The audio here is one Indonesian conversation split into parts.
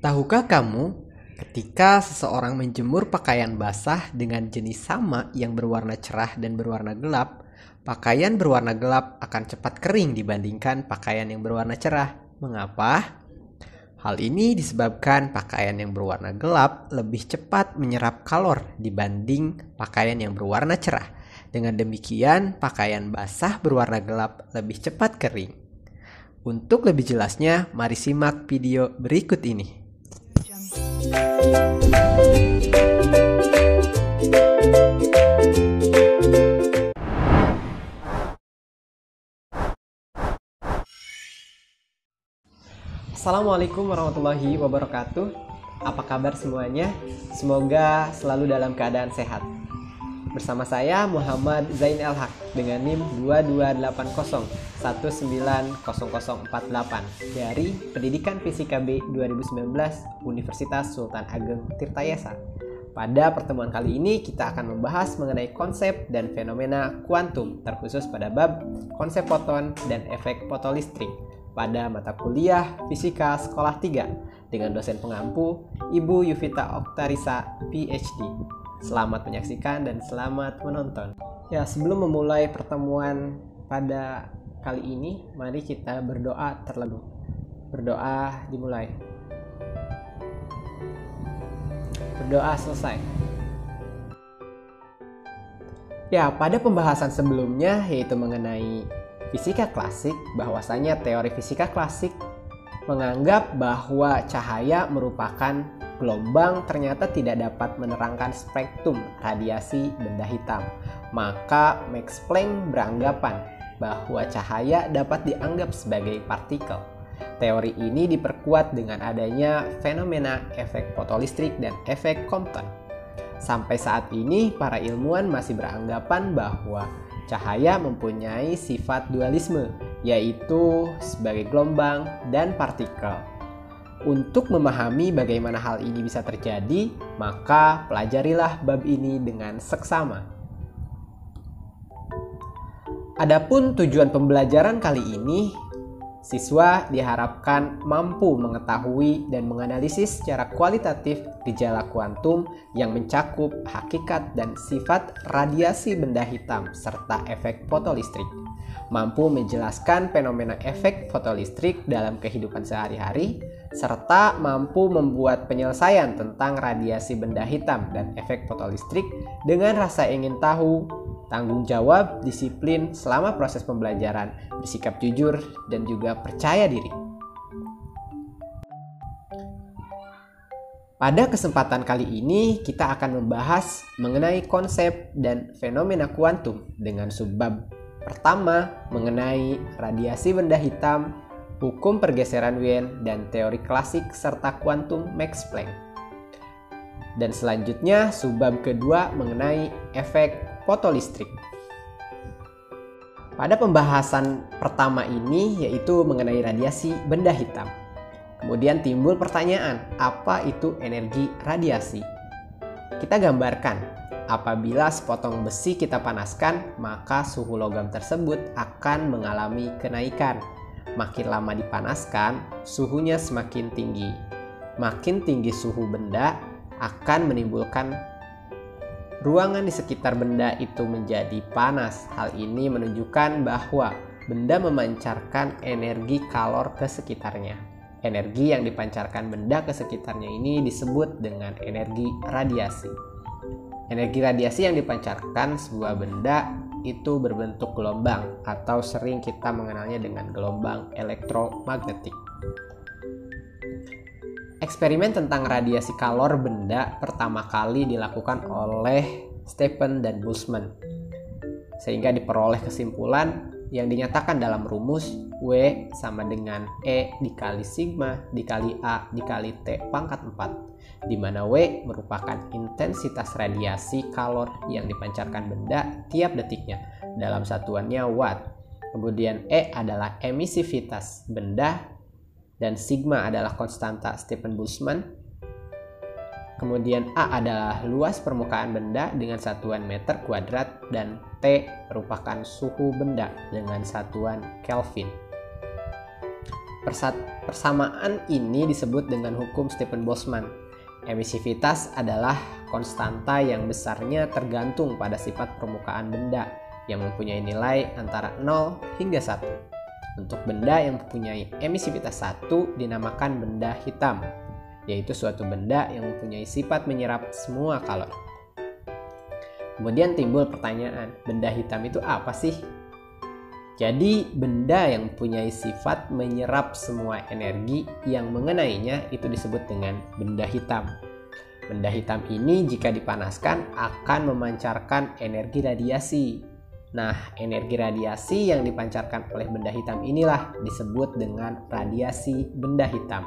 Tahukah kamu, ketika seseorang menjemur pakaian basah dengan jenis sama yang berwarna cerah dan berwarna gelap, pakaian berwarna gelap akan cepat kering dibandingkan pakaian yang berwarna cerah. Mengapa? Hal ini disebabkan pakaian yang berwarna gelap lebih cepat menyerap kalor dibanding pakaian yang berwarna cerah. Dengan demikian, pakaian basah berwarna gelap lebih cepat kering. Untuk lebih jelasnya, mari simak video berikut ini. Assalamualaikum warahmatullahi wabarakatuh. Apa kabar semuanya? Semoga selalu dalam keadaan sehat. Bersama saya Muhammad Zain Elhaq dengan NIM 228001900048 dari Pendidikan Fisika B 2019 Universitas Sultan Ageng Tirtayasa. Pada pertemuan kali ini kita akan membahas mengenai konsep dan fenomena kuantum, terkhusus pada bab konsep foton dan efek fotolistrik pada mata kuliah Fisika Sekolah 3 dengan dosen pengampu Ibu Yuvita Oktarisa, PhD. Selamat menyaksikan dan selamat menonton. Ya, sebelum memulai pertemuan pada kali ini, mari kita berdoa terlebih. Berdoa dimulai. Berdoa selesai. Ya, pada pembahasan sebelumnya yaitu mengenai fisika klasik, bahwasanya teori fisika klasik menganggap bahwa cahaya merupakan gelombang ternyata tidak dapat menerangkan spektrum radiasi benda hitam. Maka Max Planck beranggapan bahwa cahaya dapat dianggap sebagai partikel. Teori ini diperkuat dengan adanya fenomena efek fotolistrik dan efek Compton. Sampai saat ini para ilmuwan masih beranggapan bahwa cahaya mempunyai sifat dualisme, yaitu sebagai gelombang dan partikel. Untuk memahami bagaimana hal ini bisa terjadi, maka pelajarilah bab ini dengan seksama. Adapun tujuan pembelajaran kali ini, siswa diharapkan mampu mengetahui dan menganalisis secara kualitatif gejala kuantum yang mencakup hakikat dan sifat radiasi benda hitam serta efek fotolistrik. Mampu menjelaskan fenomena efek fotolistrik dalam kehidupan sehari-hari, serta mampu membuat penyelesaian tentang radiasi benda hitam dan efek fotolistrik dengan rasa ingin tahu, tanggung jawab, disiplin selama proses pembelajaran, bersikap jujur, dan juga percaya diri. Pada kesempatan kali ini, kita akan membahas mengenai konsep dan fenomena kuantum dengan subbab pertama mengenai radiasi benda hitam, hukum pergeseran Wien, dan teori klasik serta kuantum Max Planck. Dan selanjutnya subbab kedua mengenai efek fotolistrik. Pada pembahasan pertama ini yaitu mengenai radiasi benda hitam. Kemudian timbul pertanyaan, apa itu energi radiasi? Kita gambarkan, apabila sepotong besi kita panaskan, maka suhu logam tersebut akan mengalami kenaikan. Makin lama dipanaskan, suhunya semakin tinggi. Makin tinggi suhu benda akan menimbulkan ruangan di sekitar benda itu menjadi panas. Hal ini menunjukkan bahwa benda memancarkan energi kalor ke sekitarnya. Energi yang dipancarkan benda ke sekitarnya ini disebut dengan energi radiasi. Energi radiasi yang dipancarkan sebuah benda itu berbentuk gelombang atau sering kita mengenalnya dengan gelombang elektromagnetik. Eksperimen tentang radiasi kalor benda pertama kali dilakukan oleh Stephan dan Boltzmann, sehingga diperoleh kesimpulan yang dinyatakan dalam rumus W sama dengan E dikali sigma dikali A dikali T pangkat 4, di mana W merupakan intensitas radiasi kalor yang dipancarkan benda tiap detiknya dalam satuannya watt. Kemudian E adalah emisivitas benda dan sigma adalah konstanta Stephan Boltzmann. Kemudian A adalah luas permukaan benda dengan satuan meter kuadrat dan T merupakan suhu benda dengan satuan Kelvin. Persamaan ini disebut dengan hukum Stephen Boltzmann. Emisivitas adalah konstanta yang besarnya tergantung pada sifat permukaan benda yang mempunyai nilai antara 0 hingga 1. Untuk benda yang mempunyai emisivitas 1 dinamakan benda hitam, yaitu suatu benda yang mempunyai sifat menyerap semua kalori. Kemudian timbul pertanyaan, benda hitam itu apa sih? Jadi, benda yang mempunyai sifat menyerap semua energi yang mengenainya itu disebut dengan benda hitam. Benda hitam ini jika dipanaskan akan memancarkan energi radiasi. Nah, energi radiasi yang dipancarkan oleh benda hitam inilah disebut dengan radiasi benda hitam.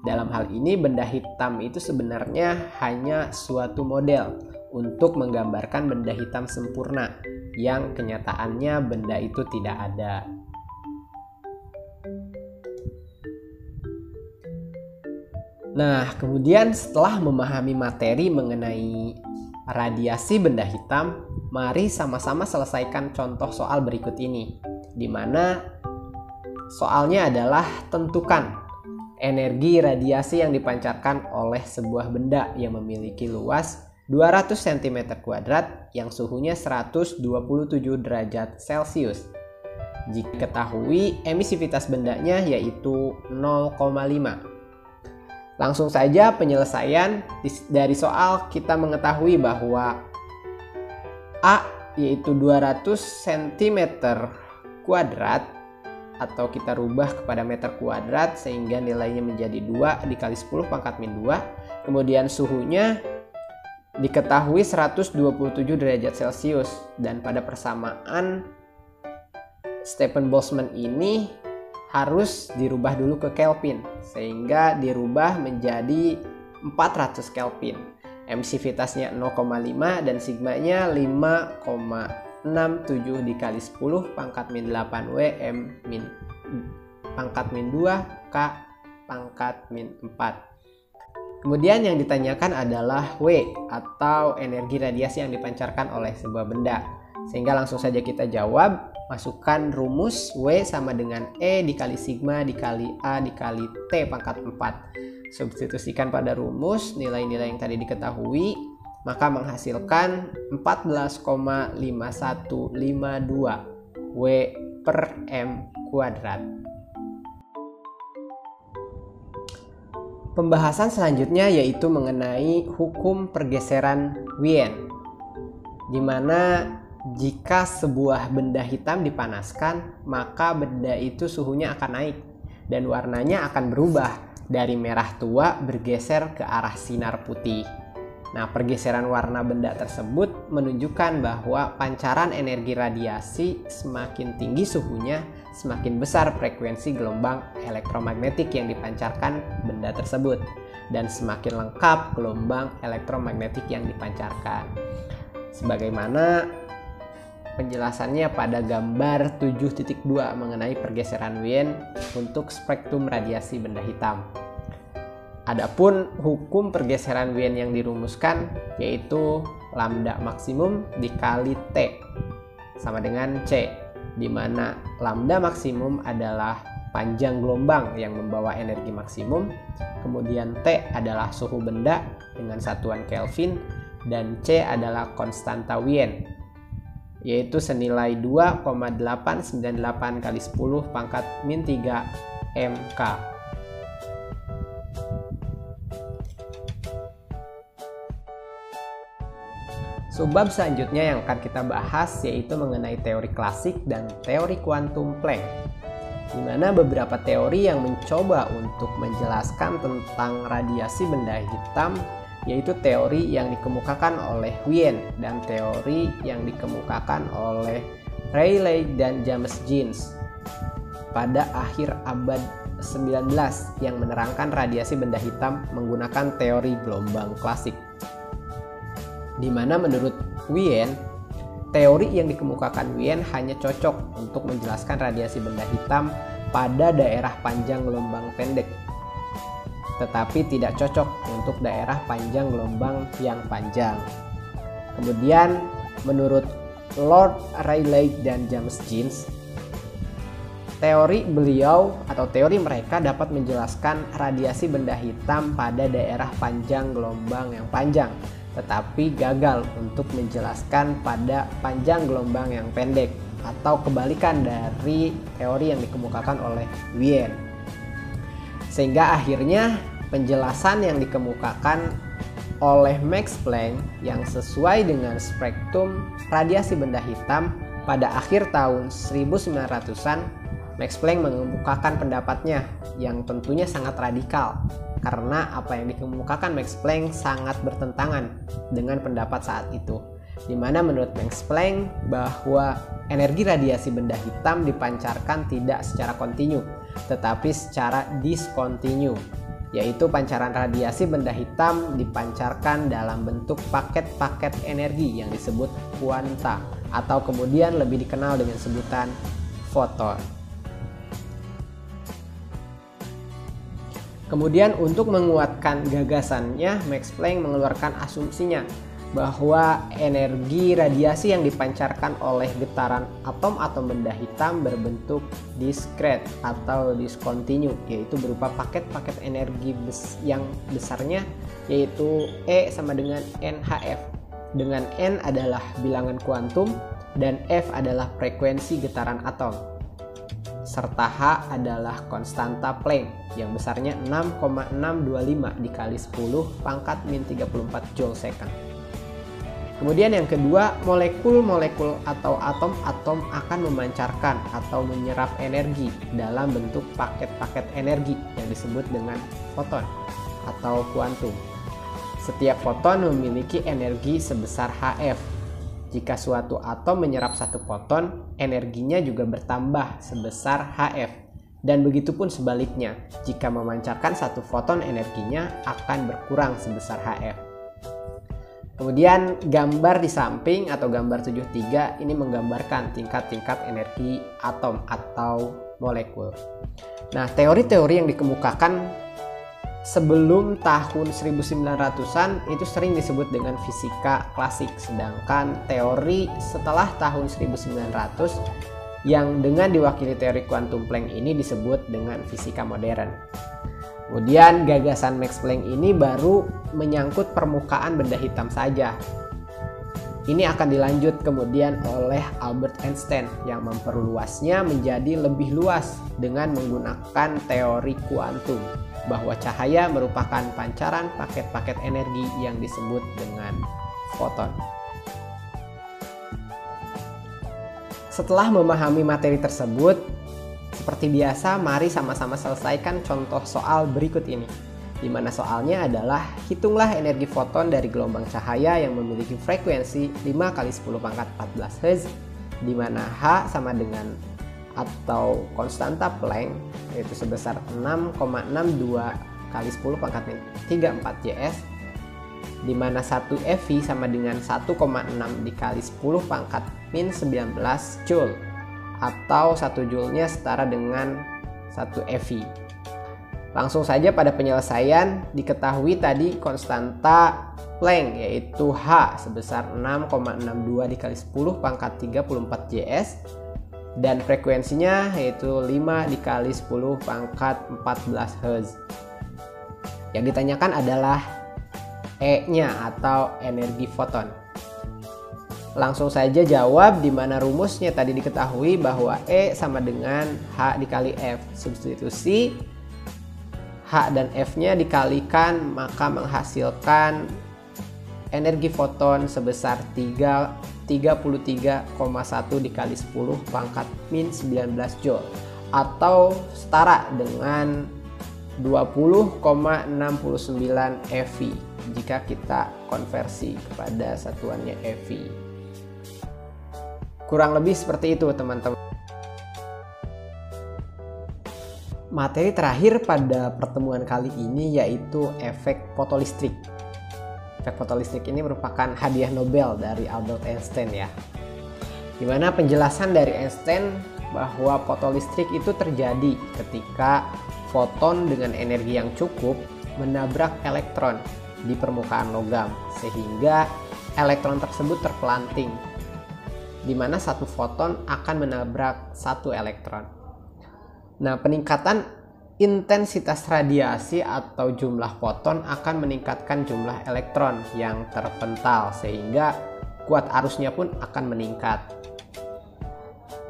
Dalam hal ini, benda hitam itu sebenarnya hanya suatu model untuk menggambarkan benda hitam sempurna yang kenyataannya benda itu tidak ada. Nah, kemudian setelah memahami materi mengenai radiasi benda hitam, mari sama-sama selesaikan contoh soal berikut ini, di mana soalnya adalah tentukan energi radiasi yang dipancarkan oleh sebuah benda yang memiliki luas 200 cm2 yang suhunya 127 derajat Celcius. Jika diketahui emisivitas bendanya yaitu 0,5. Langsung saja penyelesaian dari soal kita mengetahui bahwa A yaitu 200 cm2 atau kita rubah kepada meter kuadrat sehingga nilainya menjadi 2 dikali 10 pangkat min 2. Kemudian suhunya diketahui 127 derajat Celcius, dan pada persamaan Stephen Boltzmann ini harus dirubah dulu ke Kelvin sehingga dirubah menjadi 400 Kelvin. Emisivitasnya 0,5 dan sigmanya 5,67 dikali 10 pangkat min 8 W M min pangkat min 2 K pangkat min 4. Kemudian yang ditanyakan adalah W atau energi radiasi yang dipancarkan oleh sebuah benda. Sehingga langsung saja kita jawab, masukkan rumus W sama dengan E dikali sigma dikali A dikali T pangkat 4. Substitusikan pada rumus nilai-nilai yang tadi diketahui, maka menghasilkan 14,5152 W per M kuadrat. Pembahasan selanjutnya yaitu mengenai hukum pergeseran Wien, di mana jika sebuah benda hitam dipanaskan, maka benda itu suhunya akan naik dan warnanya akan berubah dari merah tua bergeser ke arah sinar putih. Nah, pergeseran warna benda tersebut menunjukkan bahwa pancaran energi radiasi semakin tinggi suhunya, semakin besar frekuensi gelombang elektromagnetik yang dipancarkan benda tersebut, dan semakin lengkap gelombang elektromagnetik yang dipancarkan. Sebagaimana penjelasannya pada gambar 7.2 mengenai pergeseran Wien untuk spektrum radiasi benda hitam. Adapun hukum pergeseran Wien yang dirumuskan yaitu lambda maksimum dikali T sama dengan C, di mana lambda maksimum adalah panjang gelombang yang membawa energi maksimum, kemudian T adalah suhu benda dengan satuan Kelvin, dan C adalah konstanta Wien yaitu senilai 2,898 kali 10 pangkat min 3 MK. Subbab selanjutnya yang akan kita bahas yaitu mengenai teori klasik dan teori kuantum Planck, di mana beberapa teori yang mencoba untuk menjelaskan tentang radiasi benda hitam yaitu teori yang dikemukakan oleh Wien dan teori yang dikemukakan oleh Rayleigh dan James Jeans pada akhir abad 19 yang menerangkan radiasi benda hitam menggunakan teori gelombang klasik. Di mana menurut Wien, teori yang dikemukakan Wien hanya cocok untuk menjelaskan radiasi benda hitam pada daerah panjang gelombang pendek, tetapi tidak cocok untuk daerah panjang gelombang yang panjang. Kemudian menurut Lord Rayleigh dan James Jeans, teori beliau atau teori mereka dapat menjelaskan radiasi benda hitam pada daerah panjang gelombang yang panjang, tetapi gagal untuk menjelaskan pada panjang gelombang yang pendek, atau kebalikan dari teori yang dikemukakan oleh Wien. Sehingga akhirnya penjelasan yang dikemukakan oleh Max Planck yang sesuai dengan spektrum radiasi benda hitam pada akhir tahun 1900-an, Max Planck mengemukakan pendapatnya yang tentunya sangat radikal, karena apa yang dikemukakan Max Planck sangat bertentangan dengan pendapat saat itu, di mana menurut Max Planck bahwa energi radiasi benda hitam dipancarkan tidak secara kontinu, tetapi secara diskontinu, yaitu pancaran radiasi benda hitam dipancarkan dalam bentuk paket-paket energi yang disebut kuanta, atau kemudian lebih dikenal dengan sebutan foton. Kemudian untuk menguatkan gagasannya, Max Planck mengeluarkan asumsinya bahwa energi radiasi yang dipancarkan oleh getaran atom-atom benda hitam berbentuk diskret atau diskontinu, yaitu berupa paket-paket energi yang besarnya yaitu E sama dengan NhF, dengan N adalah bilangan kuantum dan F adalah frekuensi getaran atom, serta H adalah konstanta Planck yang besarnya 6,625 dikali 10 pangkat min 34 Joule second. Kemudian yang kedua, molekul-molekul atau atom-atom akan memancarkan atau menyerap energi dalam bentuk paket-paket energi yang disebut dengan foton atau kuantum. Setiap foton memiliki energi sebesar Hf. Jika suatu atom menyerap satu foton, energinya juga bertambah sebesar Hf. Dan begitu pun sebaliknya, jika memancarkan satu foton, energinya akan berkurang sebesar Hf. Kemudian gambar di samping atau gambar 73 ini menggambarkan tingkat-tingkat energi atom atau molekul. Nah, teori-teori yang dikemukakan sebelum tahun 1900-an itu sering disebut dengan fisika klasik, sedangkan teori setelah tahun 1900 yang dengan diwakili teori kuantum Planck ini disebut dengan fisika modern. Kemudian gagasan Max Planck ini baru menyangkut permukaan benda hitam saja. Ini akan dilanjut kemudian oleh Albert Einstein yang memperluasnya menjadi lebih luas dengan menggunakan teori kuantum, bahwa cahaya merupakan pancaran paket-paket energi yang disebut dengan foton. Setelah memahami materi tersebut, seperti biasa, mari sama-sama selesaikan contoh soal berikut ini, di mana soalnya adalah hitunglah energi foton dari gelombang cahaya yang memiliki frekuensi 5 kali 10 pangkat 14 Hz, di mana H sama dengan atau konstanta Planck yaitu sebesar 6,62 kali 10 pangkat 34 J/s, di mana 1 eV sama dengan 1,6 dikali 10 pangkat min 19 Joule, atau 1 Joule-nya setara dengan 1 eV. Langsung saja pada penyelesaian, diketahui tadi konstanta Planck yaitu H sebesar 6,62 dikali 10 pangkat 34 J/s, dan frekuensinya yaitu 5 dikali 10 pangkat 14 Hz. Yang ditanyakan adalah E-nya atau energi foton. Langsung saja jawab, di mana rumusnya tadi diketahui bahwa E sama dengan H dikali F. Substitusi H dan F-nya dikalikan, maka menghasilkan energi foton sebesar 33,1 dikali 10 pangkat min 19 Joule, atau setara dengan 20,69 eV jika kita konversi kepada satuannya eV. Kurang lebih seperti itu, teman-teman. Materi terakhir pada pertemuan kali ini yaitu efek fotolistrik. Efek fotolistrik ini merupakan hadiah Nobel dari Albert Einstein ya. Dimana penjelasan dari Einstein bahwa fotolistrik itu terjadi ketika foton dengan energi yang cukup menabrak elektron di permukaan logam, sehingga elektron tersebut terpelanting, di mana satu foton akan menabrak satu elektron. Nah, peningkatan intensitas radiasi atau jumlah foton akan meningkatkan jumlah elektron yang terpental sehingga kuat arusnya pun akan meningkat.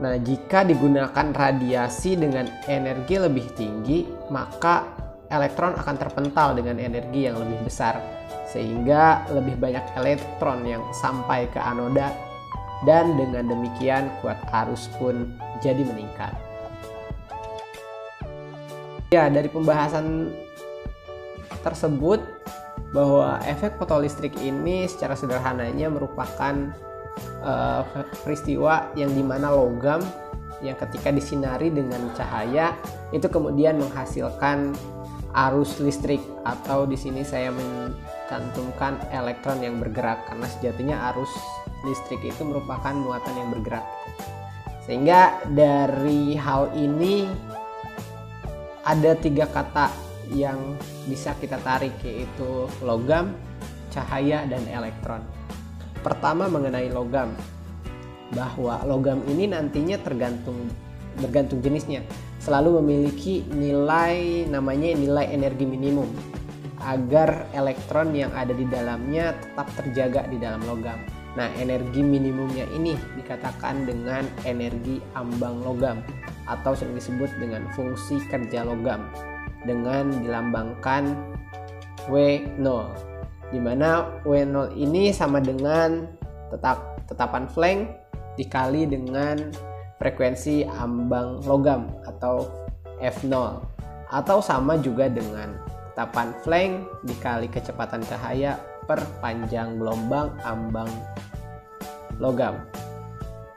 Nah, jika digunakan radiasi dengan energi lebih tinggi, maka elektron akan terpental dengan energi yang lebih besar sehingga lebih banyak elektron yang sampai ke anoda, dan dengan demikian kuat arus pun jadi meningkat. Ya, dari pembahasan tersebut bahwa efek fotolistrik ini secara sederhananya merupakan peristiwa yang dimana logam yang ketika disinari dengan cahaya itu kemudian menghasilkan arus listrik, atau di sini saya mencantumkan elektron yang bergerak karena sejatinya arus listrik itu merupakan muatan yang bergerak. Sehingga dari hal ini ada 3 kata yang bisa kita tarik, yaitu logam, cahaya, dan elektron. Pertama mengenai logam, bahwa logam ini nantinya bergantung jenisnya, selalu memiliki nilai namanya nilai energi minimum agar elektron yang ada di dalamnya tetap terjaga di dalam logam. Nah, energi minimumnya ini dikatakan dengan energi ambang logam atau sering disebut dengan fungsi kerja logam dengan dilambangkan W0, di mana W0 ini sama dengan tetapan Planck dikali dengan frekuensi ambang logam atau F0, atau sama juga dengan tetapan Planck dikali kecepatan cahaya per panjang gelombang ambang logam,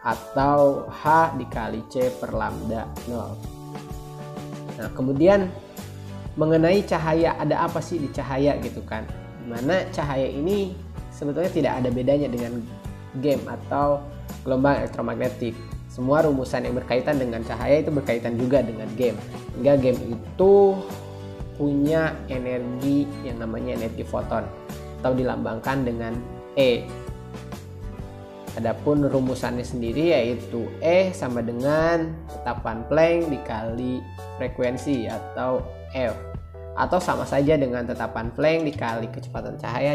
atau H dikali C per lambda 0. Nah, kemudian mengenai cahaya, ada apa sih di cahaya gitu kan, dimana cahaya ini sebetulnya tidak ada bedanya dengan game atau gelombang elektromagnetik. Semua rumusan yang berkaitan dengan cahaya itu berkaitan juga dengan game, hingga game itu punya energi yang namanya energi foton atau dilambangkan dengan E. Adapun rumusannya sendiri yaitu E sama dengan tetapan Planck dikali frekuensi atau F, atau sama saja dengan tetapan Planck dikali kecepatan cahaya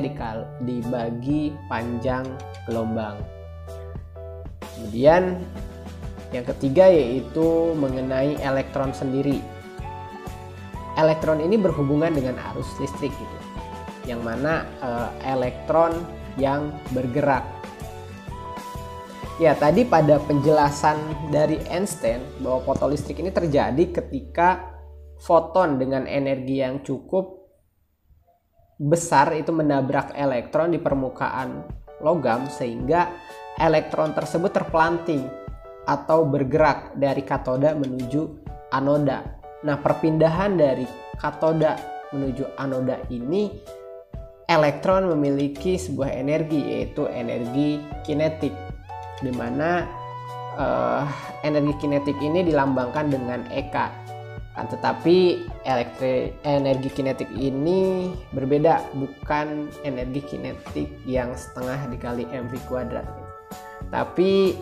dibagi panjang gelombang. Kemudian yang ketiga yaitu mengenai elektron sendiri. Elektron ini berhubungan dengan arus listrik gitu, yang mana elektron yang bergerak. Ya, tadi pada penjelasan dari Einstein bahwa fotolistrik ini terjadi ketika foton dengan energi yang cukup besar itu menabrak elektron di permukaan logam sehingga elektron tersebut terpelanting atau bergerak dari katoda menuju anoda. Nah, perpindahan dari katoda menuju anoda ini elektron memiliki sebuah energi, yaitu energi kinetik, di mana energi kinetik ini dilambangkan dengan EK. Tetapi energi kinetik ini berbeda, bukan energi kinetik yang setengah dikali mv kuadrat. Tapi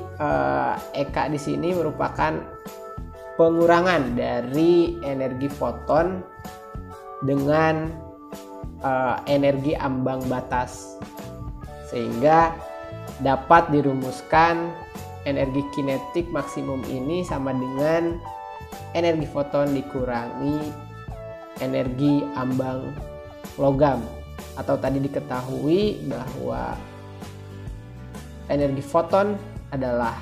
EK di sini merupakan pengurangan dari energi foton dengan energi ambang batas, sehingga dapat dirumuskan energi kinetik maksimum ini sama dengan energi foton dikurangi energi ambang logam. Atau tadi diketahui bahwa energi foton adalah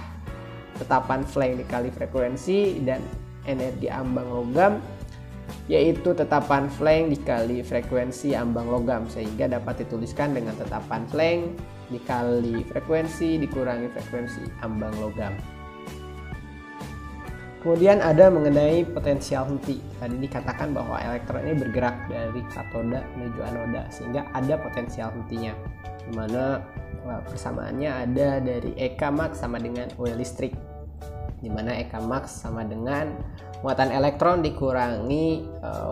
tetapan Planck dikali frekuensi, dan energi ambang logam yaitu tetapan Planck dikali frekuensi ambang logam, sehingga dapat dituliskan dengan tetapan Planck dikali frekuensi dikurangi frekuensi ambang logam. Kemudian ada mengenai potensial henti. Tadi dikatakan bahwa elektron ini bergerak dari katoda menuju anoda sehingga ada potensial hentinya, di mana persamaannya ada dari EK max sama dengan W listrik, di mana EK max sama dengan muatan elektron dikurangi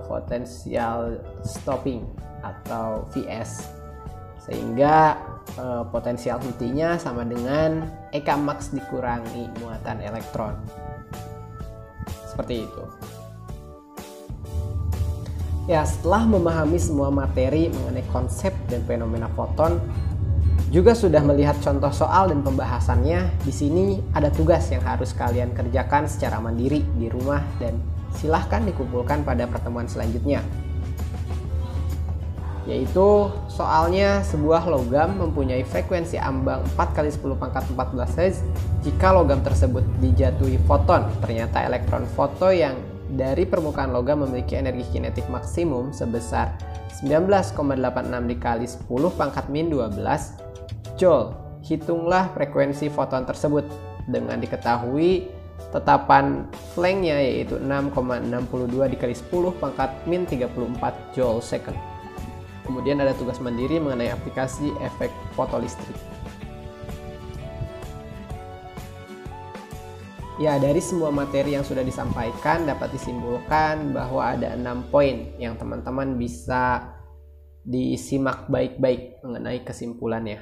potensial stopping atau Vs, sehingga potensial hentinya sama dengan EK max dikurangi muatan elektron. Seperti itu. Ya, setelah memahami semua materi mengenai konsep dan fenomena foton, juga sudah melihat contoh soal dan pembahasannya, di sini ada tugas yang harus kalian kerjakan secara mandiri di rumah dan silahkan dikumpulkan pada pertemuan selanjutnya. Yaitu soalnya sebuah logam mempunyai frekuensi ambang 4 kali 10 pangkat 14 Hz. Jika logam tersebut dijatuhi foton, ternyata elektron foto yang dari permukaan logam memiliki energi kinetik maksimum sebesar 19,86 dikali 10 pangkat min 12 Joule. Hitunglah frekuensi foton tersebut dengan diketahui tetapan Planck-nya yaitu 6,62 dikali 10 pangkat min 34 Joule second. Kemudian ada tugas mandiri mengenai aplikasi efek fotolistrik. Ya, dari semua materi yang sudah disampaikan dapat disimpulkan bahwa ada 6 poin yang teman-teman bisa disimak baik-baik mengenai kesimpulannya.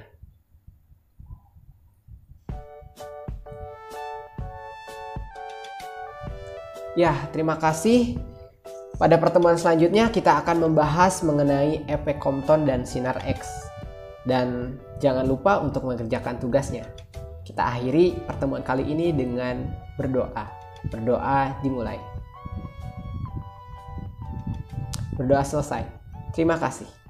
Ya, terima kasih. Pada pertemuan selanjutnya kita akan membahas mengenai efek Compton dan sinar X. Dan jangan lupa untuk mengerjakan tugasnya. Kita akhiri pertemuan kali ini dengan berdoa. Berdoa dimulai. Berdoa selesai. Terima kasih.